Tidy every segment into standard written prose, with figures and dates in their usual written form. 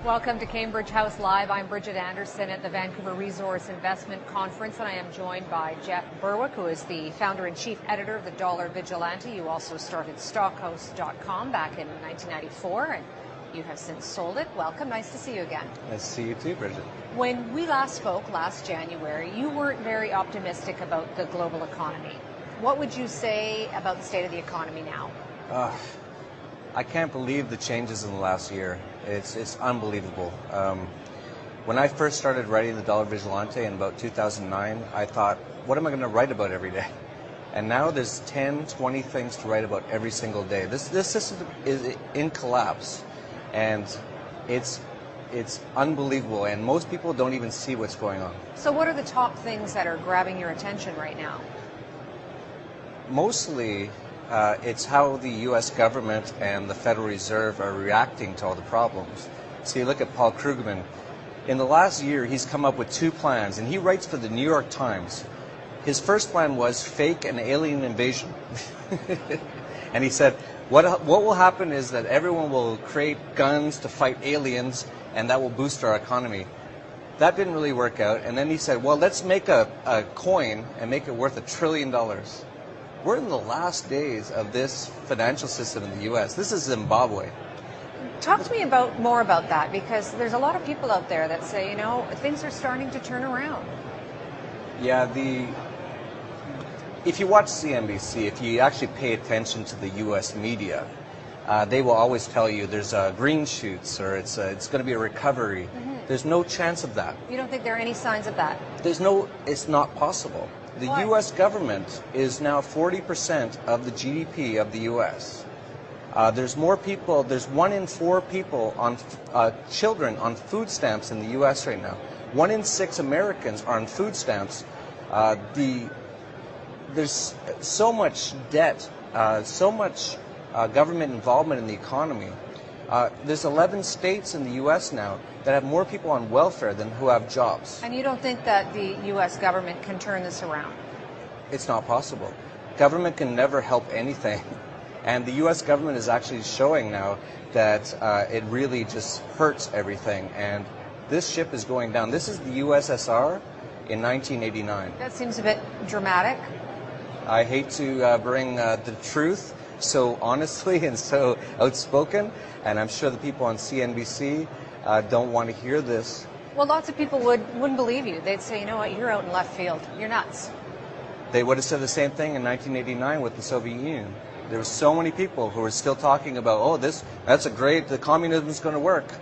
Welcome to Cambridge House Live. I'm Bridget Anderson at the Vancouver Resource Investment Conference, and I am joined by Jeff Berwick, who is the founder and chief editor of the Dollar Vigilante. You also started Stockhouse.com back in 1994, and you have since sold it. Welcome. Nice to see you again. Nice to see you too, Bridget. When we last spoke last January, you weren't very optimistic about the global economy. What would you say about the state of the economy now? I can't believe the changes in the last year. It's unbelievable. When I first started writing the Dollar Vigilante in about 2009, I thought, what am I going to write about every day? And now there's 10, 20 things to write about every single day. This system is in collapse, and it's unbelievable, and most people don't even see what's going on. So what are the top things that are grabbing your attention right now? Mostly, it's how the U.S. government and the Federal Reserve are reacting to all the problems. So you look at Paul Krugman. In the last year, he's come up with two plans, and he writes for the New York Times. His first plan was fake an alien invasion. And he said, what will happen is that everyone will create guns to fight aliens, and that will boost our economy. That didn't really work out. And then he said, well, let's make a coin and make it worth $1 trillion. We're in the last days of this financial system in the U.S. This is Zimbabwe. Talk to me more about that, because there's a lot of people out there that say, you know, things are starting to turn around. Yeah, if you watch CNBC, if you actually pay attention to the U.S. media, they will always tell you there's green shoots or it's going to be a recovery. Mm-hmm. There's no chance of that. You don't think there are any signs of that? It's not possible. The U.S. government is now 40% of the GDP of the U.S. There's more people, there's 1 in 4 people children on food stamps in the U.S. right now. 1 in 6 Americans are on food stamps. There's so much debt, so much government involvement in the economy. There's 11 states in the U.S. now that have more people on welfare than who have jobs. And you don't think that the U.S. government can turn this around? It's not possible. Government can never help anything. And the U.S. government is actually showing now that it really just hurts everything. And this ship is going down. This is the USSR in 1989. That seems a bit dramatic. I hate to bring the truth so honestly and so outspoken, and I'm sure the people on CNBC don't want to hear this. Well, lots of people wouldn't believe you. They'd say, you know what, you're out in left field. You're nuts. They would have said the same thing in 1989 with the Soviet Union. There were so many people who were still talking about, oh, the communism's going to work.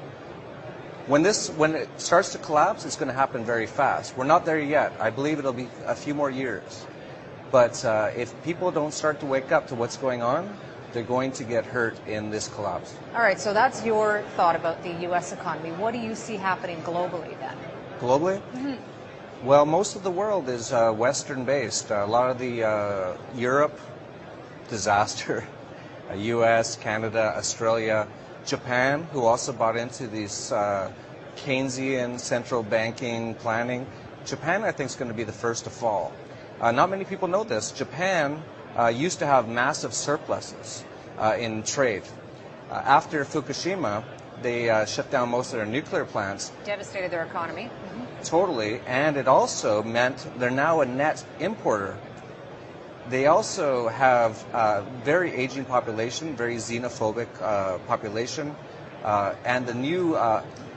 When it starts to collapse, it's going to happen very fast. We're not there yet. I believe it'll be a few more years. But if people don't start to wake up to what's going on, they're going to get hurt in this collapse. All right, so that's your thought about the U.S. economy. What do you see happening globally then? Globally? Mm-hmm. Well, most of the world is Western-based. A lot of the Europe, disaster. U.S., Canada, Australia, Japan, who also bought into these Keynesian central banking planning. Japan, I think, is going to be the first to fall. Not many people know this. Japan used to have massive surpluses in trade. After Fukushima, they shut down most of their nuclear plants. Devastated their economy. Mm-hmm. Totally, and it also meant they're now a net importer. They also have a very aging population, very xenophobic population, and the new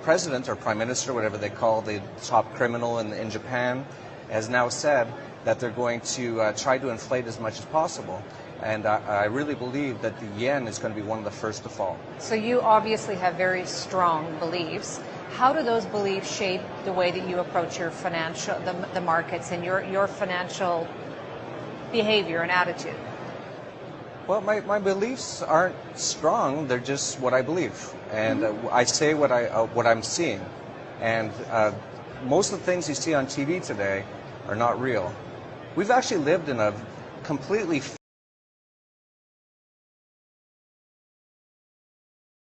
president or prime minister, whatever they call the top criminal in Japan, has now said that they're going to try to inflate as much as possible. And I really believe that the yen is going to be one of the first to fall. So you obviously have very strong beliefs. How do those beliefs shape the way that you approach your the markets and your financial behavior and attitude? Well, my beliefs aren't strong. They're just what I believe. And I say what I'm seeing. And most of the things you see on TV today are not real. We've actually lived in a completely